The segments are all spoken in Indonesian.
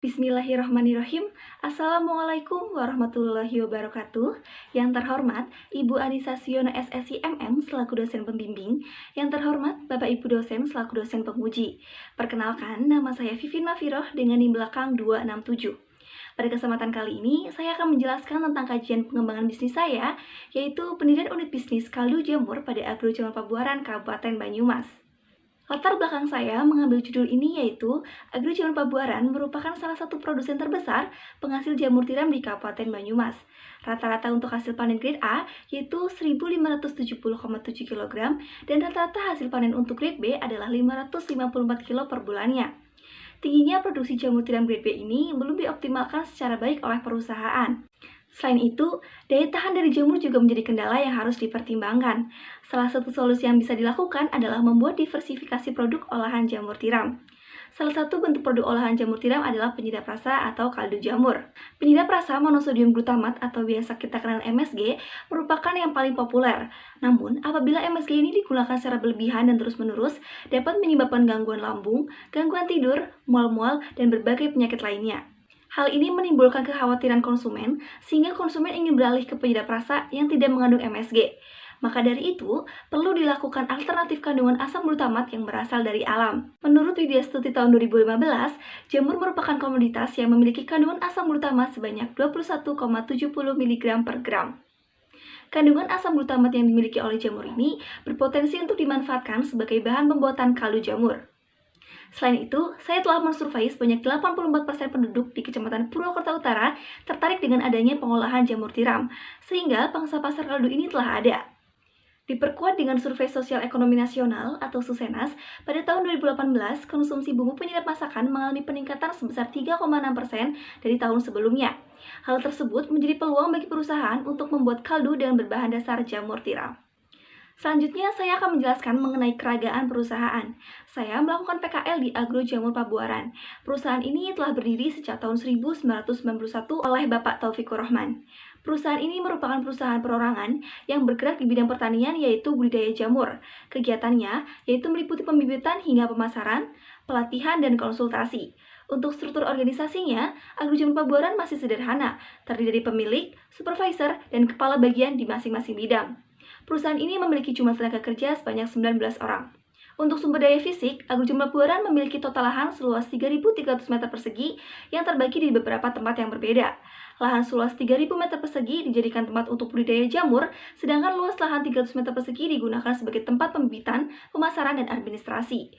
Bismillahirrahmanirrahim. Assalamualaikum warahmatullahi wabarakatuh. Yang terhormat Ibu Anissa Siono SSI MM selaku dosen pembimbing. Yang terhormat Bapak Ibu dosen selaku dosen penguji. Perkenalkan, nama saya Vivin Mafiroh dengan NIM belakang 267. Pada kesempatan kali ini, saya akan menjelaskan tentang kajian pengembangan bisnis saya, yaitu pendirian unit bisnis kaldu jamur pada Agro Jamur Pabuaran, Kabupaten Banyumas. Latar belakang saya mengambil judul ini yaitu Agro Jamur Pabuaran merupakan salah satu produsen terbesar penghasil jamur tiram di Kabupaten Banyumas. Rata-rata untuk hasil panen grade A yaitu 1.570,7 kg dan rata-rata hasil panen untuk grade B adalah 554 kg per bulannya. Tingginya produksi jamur tiram grade B ini belum dioptimalkan secara baik oleh perusahaan. Selain itu, daya tahan dari jamur juga menjadi kendala yang harus dipertimbangkan. Salah satu solusi yang bisa dilakukan adalah membuat diversifikasi produk olahan jamur tiram. Salah satu bentuk produk olahan jamur tiram adalah penyedap rasa atau kaldu jamur. Penyedap rasa monosodium glutamat atau biasa kita kenal MSG merupakan yang paling populer. Namun, apabila MSG ini digunakan secara berlebihan dan terus-menerus, dapat menyebabkan gangguan lambung, gangguan tidur, mual-mual, dan berbagai penyakit lainnya. Hal ini menimbulkan kekhawatiran konsumen, sehingga konsumen ingin beralih ke penyedap rasa yang tidak mengandung MSG. Maka dari itu, perlu dilakukan alternatif kandungan asam glutamat yang berasal dari alam. Menurut Widya Stuti tahun 2015, jamur merupakan komoditas yang memiliki kandungan asam glutamat sebanyak 21,70 mg per gram. Kandungan asam glutamat yang dimiliki oleh jamur ini berpotensi untuk dimanfaatkan sebagai bahan pembuatan kaldu jamur. Selain itu, saya telah mensurvei sebanyak 84% penduduk di Kecamatan Purwokerto Utara tertarik dengan adanya pengolahan jamur tiram, sehingga pangsa pasar kaldu ini telah ada. Diperkuat dengan Survei Sosial Ekonomi Nasional atau Susenas, pada tahun 2018, konsumsi bumbu penyedap masakan mengalami peningkatan sebesar 3,6% dari tahun sebelumnya. Hal tersebut menjadi peluang bagi perusahaan untuk membuat kaldu dengan berbahan dasar jamur tiram. Selanjutnya, saya akan menjelaskan mengenai keragaan perusahaan. Saya melakukan PKL di Agro Jamur Pabuaran. Perusahaan ini telah berdiri sejak tahun 1991 oleh Bapak Taufikur Rahman. Perusahaan ini merupakan perusahaan perorangan yang bergerak di bidang pertanian yaitu budidaya jamur. Kegiatannya yaitu meliputi pembibitan hingga pemasaran, pelatihan, dan konsultasi. Untuk struktur organisasinya, Agro Jamur Pabuaran masih sederhana, terdiri dari pemilik, supervisor, dan kepala bagian di masing-masing bidang. Perusahaan ini memiliki jumlah tenaga kerja sebanyak 19 orang. Untuk sumber daya fisik, Agro Jamur Pabuaran memiliki total lahan seluas 3.300 meter persegi yang terbagi di beberapa tempat yang berbeda. Lahan seluas 3.000 meter persegi dijadikan tempat untuk budidaya jamur, sedangkan luas lahan 300 meter persegi digunakan sebagai tempat pembibitan, pemasaran, dan administrasi.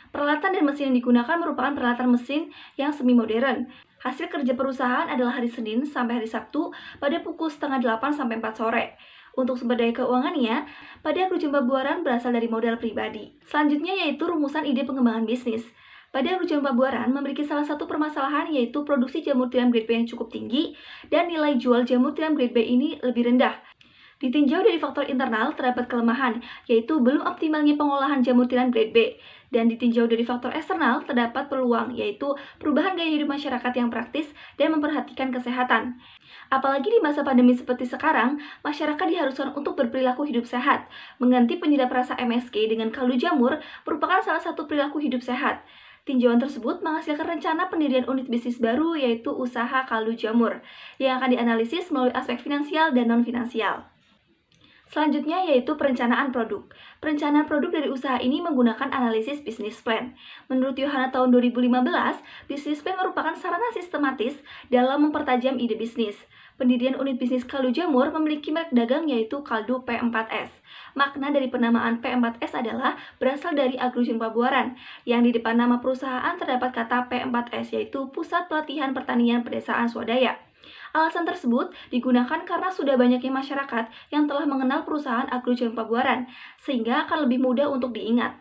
Peralatan dan mesin yang digunakan merupakan peralatan mesin yang semi-modern. Hasil kerja perusahaan adalah hari Senin sampai hari Sabtu pada pukul setengah 8 sampai 4 sore. Untuk sumber daya keuangannya, pada Agro Jamur Pabuaran berasal dari modal pribadi. Selanjutnya yaitu rumusan ide pengembangan bisnis. Pada Agro Jamur Pabuaran memiliki salah satu permasalahan yaitu produksi jamur tiram grade B yang cukup tinggi dan nilai jual jamur tiram grade B ini lebih rendah. Ditinjau dari faktor internal terdapat kelemahan, yaitu belum optimalnya pengolahan jamur tiram grade B. Dan ditinjau dari faktor eksternal terdapat peluang, yaitu perubahan gaya hidup masyarakat yang praktis dan memperhatikan kesehatan. Apalagi di masa pandemi seperti sekarang, masyarakat diharuskan untuk berperilaku hidup sehat. Mengganti penyedap rasa MSG dengan kaldu jamur merupakan salah satu perilaku hidup sehat. Tinjauan tersebut menghasilkan rencana pendirian unit bisnis baru yaitu usaha kaldu jamur, yang akan dianalisis melalui aspek finansial dan non-finansial. Selanjutnya yaitu perencanaan produk. Perencanaan produk dari usaha ini menggunakan analisis bisnis plan. Menurut Yohana tahun 2015, bisnis plan merupakan sarana sistematis dalam mempertajam ide bisnis. Pendirian unit bisnis kaldu jamur memiliki merek dagang yaitu kaldu P4S. Makna dari penamaan P4S adalah berasal dari Agro Jamur Pabuaran, yang di depan nama perusahaan terdapat kata P4S yaitu Pusat Pelatihan Pertanian Pedesaan Swadaya. Alasan tersebut digunakan karena sudah banyaknya masyarakat yang telah mengenal perusahaan Agro Jamur Pabuaran, sehingga akan lebih mudah untuk diingat.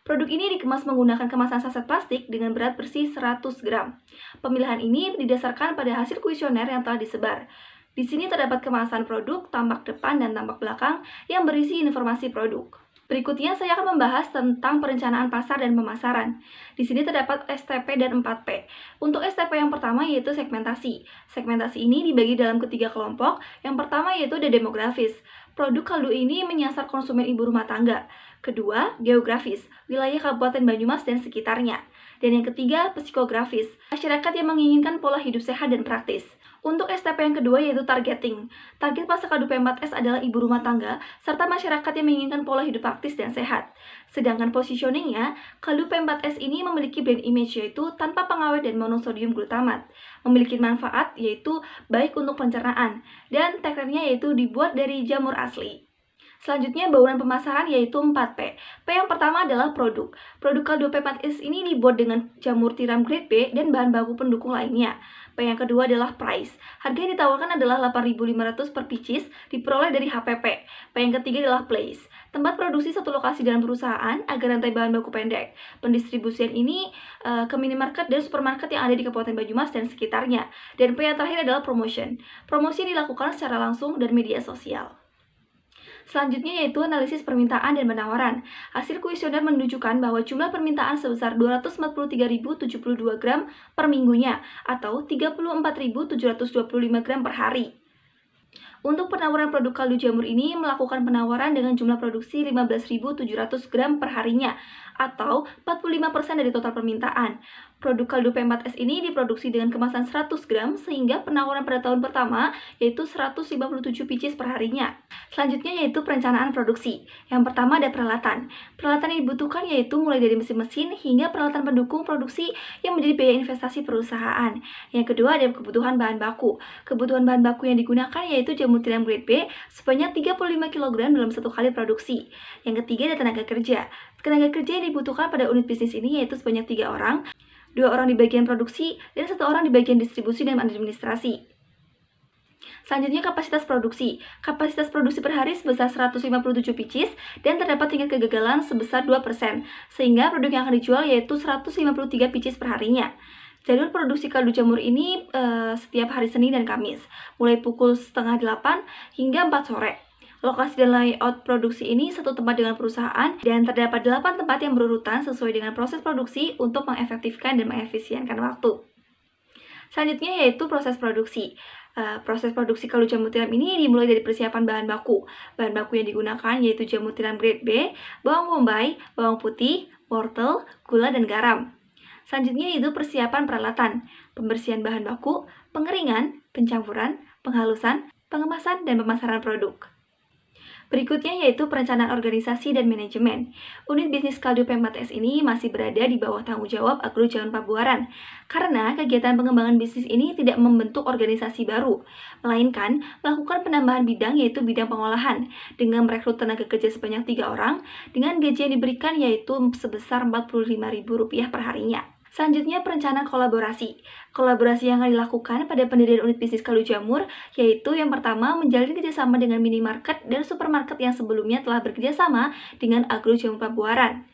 Produk ini dikemas menggunakan kemasan saset plastik dengan berat bersih 100 gram. Pemilihan ini didasarkan pada hasil kuesioner yang telah disebar. Di sini terdapat kemasan produk, tampak depan dan tampak belakang yang berisi informasi produk. Berikutnya saya akan membahas tentang perencanaan pasar dan pemasaran. Di sini terdapat STP dan 4P. Untuk STP yang pertama yaitu segmentasi. Segmentasi ini dibagi dalam ketiga kelompok. Yang pertama yaitu demografis. Produk kaldu ini menyasar konsumen ibu rumah tangga. Kedua, geografis, wilayah Kabupaten Banyumas dan sekitarnya. Dan yang ketiga, psikografis, masyarakat yang menginginkan pola hidup sehat dan praktis. Untuk STP yang kedua yaitu targeting. Target pasca KDP4S adalah ibu rumah tangga serta masyarakat yang menginginkan pola hidup praktis dan sehat. Sedangkan positioningnya, KDP4S ini memiliki brand image yaitu tanpa pengawet dan monosodium glutamat. Memiliki manfaat yaitu baik untuk pencernaan dan tagline-nya yaitu dibuat dari jamur asli. Selanjutnya, bauran pemasaran yaitu 4P. P yang pertama adalah produk. Produk KDP4S ini dibuat dengan jamur tiram grade B dan bahan baku pendukung lainnya. P yang kedua adalah price. Harga yang ditawarkan adalah 8.500 per pieces, diperoleh dari HPP. P yang ketiga adalah place. Tempat produksi satu lokasi dalam perusahaan agar rantai bahan baku pendek. Pendistribusian ini ke minimarket dan supermarket yang ada di Kabupaten Banyumas dan sekitarnya. Dan P yang terakhir adalah promotion. Promosi dilakukan secara langsung dan media sosial. Selanjutnya yaitu analisis permintaan dan penawaran. Hasil kuesioner menunjukkan bahwa jumlah permintaan sebesar 243.072 gram per minggunya atau 34.725 gram per hari. Untuk penawaran produk kaldu jamur ini melakukan penawaran dengan jumlah produksi 15.700 gram per harinya atau 45% dari total permintaan. Produk kaldu P4S ini diproduksi dengan kemasan 100 gram sehingga penawaran pada tahun pertama yaitu 157 pieces per harinya. Selanjutnya yaitu perencanaan produksi. Yang pertama ada peralatan. Peralatan yang dibutuhkan yaitu mulai dari mesin-mesin hingga peralatan pendukung produksi yang menjadi biaya investasi perusahaan. Yang kedua ada kebutuhan bahan baku. Kebutuhan bahan baku yang digunakan yaitu jamur tiram grade B sebanyak 35 kg dalam satu kali produksi. Yang ketiga ada tenaga kerja. Tenaga kerja yang dibutuhkan pada unit bisnis ini yaitu sebanyak 3 orang, 2 orang di bagian produksi, dan 1 orang di bagian distribusi dan administrasi. Selanjutnya kapasitas produksi. Kapasitas produksi per hari sebesar 157 pieces dan terdapat tingkat kegagalan sebesar 2%, sehingga produk yang akan dijual yaitu 153 pieces per harinya. Jadwal produksi kaldu jamur ini setiap hari Senin dan Kamis, mulai pukul 7:30 hingga 4 sore. Lokasi dan layout produksi ini satu tempat dengan perusahaan dan terdapat 8 tempat yang berurutan sesuai dengan proses produksi untuk mengefektifkan dan mengefisienkan waktu. Selanjutnya yaitu proses produksi. Proses produksi kaldu jamur tiram ini dimulai dari persiapan bahan baku. Bahan baku yang digunakan yaitu jamur tiram grade B, bawang bombay, bawang putih, wortel, gula, dan garam. Selanjutnya yaitu persiapan peralatan, pembersihan bahan baku, pengeringan, pencampuran, penghalusan, pengemasan, dan pemasaran produk. Berikutnya yaitu perencanaan organisasi dan manajemen. Unit bisnis kaldu P4S ini masih berada di bawah tanggung jawab Agro Jalan Pabuaran, karena kegiatan pengembangan bisnis ini tidak membentuk organisasi baru, melainkan melakukan penambahan bidang yaitu bidang pengolahan, dengan merekrut tenaga kerja sebanyak 3 orang, dengan gaji yang diberikan yaitu sebesar Rp45.000 per harinya. Selanjutnya perencanaan kolaborasi. Kolaborasi yang akan dilakukan pada pendirian unit bisnis kaldu jamur yaitu yang pertama menjalin kerjasama dengan minimarket dan supermarket yang sebelumnya telah bekerjasama dengan Agro Jalan Pabuaran.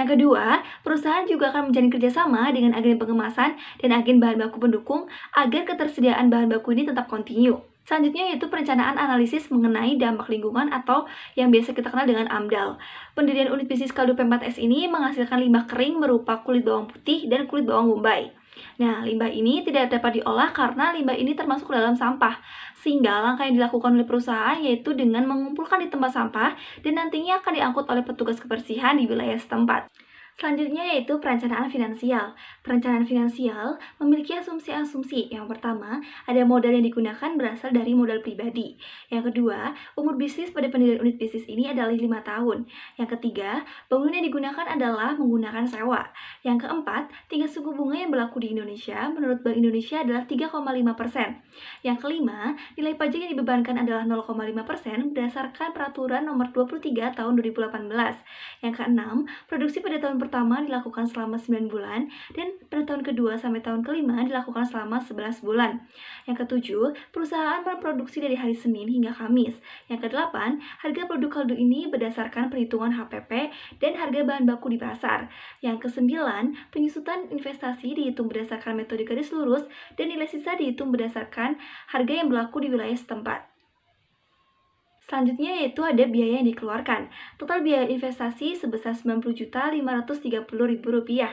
Yang kedua, perusahaan juga akan menjalin kerjasama dengan agen pengemasan dan agen bahan baku pendukung agar ketersediaan bahan baku ini tetap kontinu. Selanjutnya yaitu perencanaan analisis mengenai dampak lingkungan atau yang biasa kita kenal dengan AMDAL. Pendirian unit bisnis kaldu P4S ini menghasilkan limbah kering berupa kulit bawang putih dan kulit bawang bombay. Nah, limbah ini tidak dapat diolah karena limbah ini termasuk dalam sampah. Sehingga langkah yang dilakukan oleh perusahaan yaitu dengan mengumpulkan di tempat sampah dan nantinya akan diangkut oleh petugas kebersihan di wilayah setempat. Selanjutnya yaitu perencanaan finansial. Perencanaan finansial memiliki asumsi-asumsi. Yang pertama, ada modal yang digunakan berasal dari modal pribadi. Yang kedua, umur bisnis pada pendirian unit bisnis ini adalah 5 tahun. Yang ketiga, bangunan yang digunakan adalah menggunakan sewa. Yang keempat, tingkat suku bunga yang berlaku di Indonesia menurut Bank Indonesia adalah 3,5%. Yang kelima, nilai pajak yang dibebankan adalah 0,5% berdasarkan Peraturan Nomor 23 Tahun 2018. Yang keenam, produksi pada tahun pertama dilakukan selama 9 bulan dan pada tahun kedua sampai tahun kelima dilakukan selama 11 bulan. Yang ketujuh, perusahaan memproduksi dari hari Senin hingga Kamis. Yang kedelapan, harga produk kaldu ini berdasarkan perhitungan HPP dan harga bahan baku di pasar. Yang kesembilan, penyusutan investasi dihitung berdasarkan metode garis lurus dan nilai sisa dihitung berdasarkan harga yang berlaku di wilayah setempat. Selanjutnya yaitu ada biaya yang dikeluarkan. Total biaya investasi sebesar Rp90.530.000.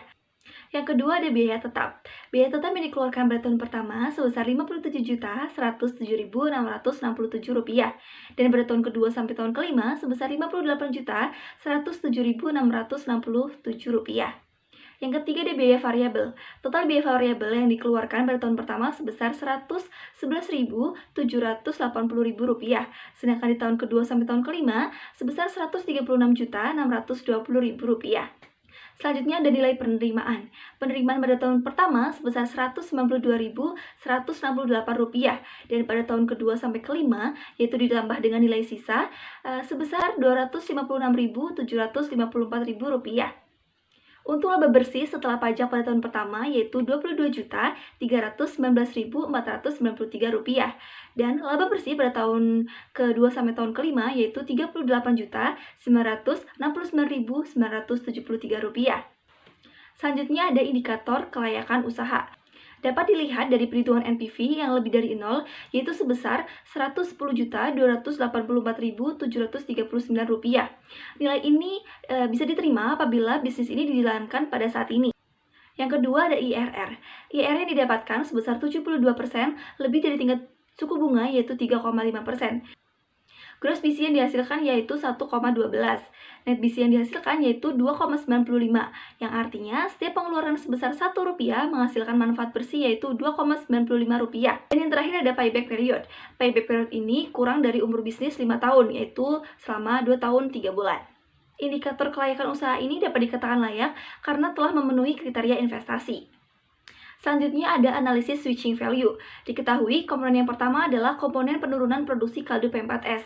Yang kedua ada biaya tetap. Biaya tetap yang dikeluarkan pada tahun pertama sebesar Rp57.107.667 dan pada tahun kedua sampai tahun kelima sebesar Rp58.107.667. Yang ketiga ada biaya variabel. Total biaya variabel yang dikeluarkan pada tahun pertama sebesar Rp111.780.000, sedangkan di tahun kedua sampai tahun kelima sebesar Rp136.620.000. Selanjutnya ada nilai penerimaan. Penerimaan pada tahun pertama sebesar Rp192.168 dan pada tahun kedua sampai kelima yaitu ditambah dengan nilai sisa sebesar Rp256.754.000. Untuk laba bersih setelah pajak pada tahun pertama yaitu Rp22.319.493 dan laba bersih pada tahun kedua sampai tahun kelima yaitu Rp38.969.973. Selanjutnya ada indikator kelayakan usaha. Dapat dilihat dari perhitungan NPV yang lebih dari 0, yaitu sebesar Rp110.284.739. Nilai ini bisa diterima apabila bisnis ini dijalankan pada saat ini. Yang kedua ada IRR. IRR yang didapatkan sebesar 72% lebih dari tingkat suku bunga yaitu 3,5%. Gross BC yang dihasilkan yaitu 1,12. Net BC yang dihasilkan yaitu 2,95, yang artinya setiap pengeluaran sebesar Rp1 menghasilkan manfaat bersih yaitu Rp2,95. Dan yang terakhir ada payback period. Payback period ini kurang dari umur bisnis 5 tahun, yaitu selama 2 tahun 3 bulan. Indikator kelayakan usaha ini dapat dikatakan layak karena telah memenuhi kriteria investasi. Selanjutnya ada analisis switching value. Diketahui komponen yang pertama adalah komponen penurunan produksi kaldu P4S.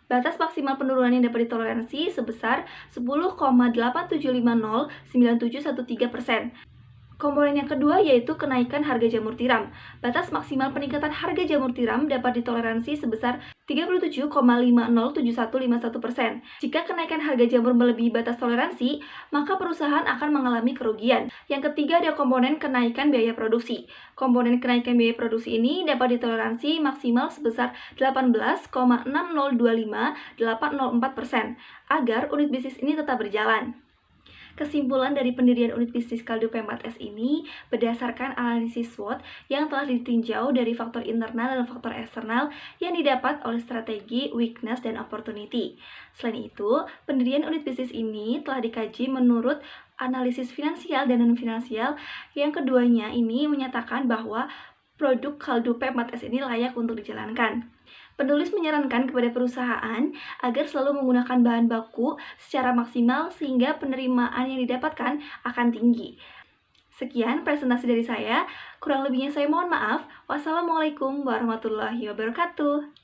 Batas maksimal penurunan yang dapat ditoleransi sebesar 10,87509713%. Komponen yang kedua yaitu kenaikan harga jamur tiram. Batas maksimal peningkatan harga jamur tiram dapat ditoleransi sebesar 37,507151%. Jika kenaikan harga jamur melebihi batas toleransi, maka perusahaan akan mengalami kerugian. Yang ketiga ada komponen kenaikan biaya produksi. Komponen kenaikan biaya produksi ini dapat ditoleransi maksimal sebesar 18,6025804% agar unit bisnis ini tetap berjalan. Kesimpulan dari pendirian unit bisnis kaldu P4S ini berdasarkan analisis SWOT yang telah ditinjau dari faktor internal dan faktor eksternal yang didapat oleh strategi, weakness, dan opportunity. Selain itu, pendirian unit bisnis ini telah dikaji menurut analisis finansial dan non-finansial yang keduanya ini menyatakan bahwa produk kaldu P4S ini layak untuk dijalankan. Penulis menyarankan kepada perusahaan agar selalu menggunakan bahan baku secara maksimal sehingga penerimaan yang didapatkan akan tinggi. Sekian presentasi dari saya, kurang lebihnya saya mohon maaf. Wassalamualaikum warahmatullahi wabarakatuh.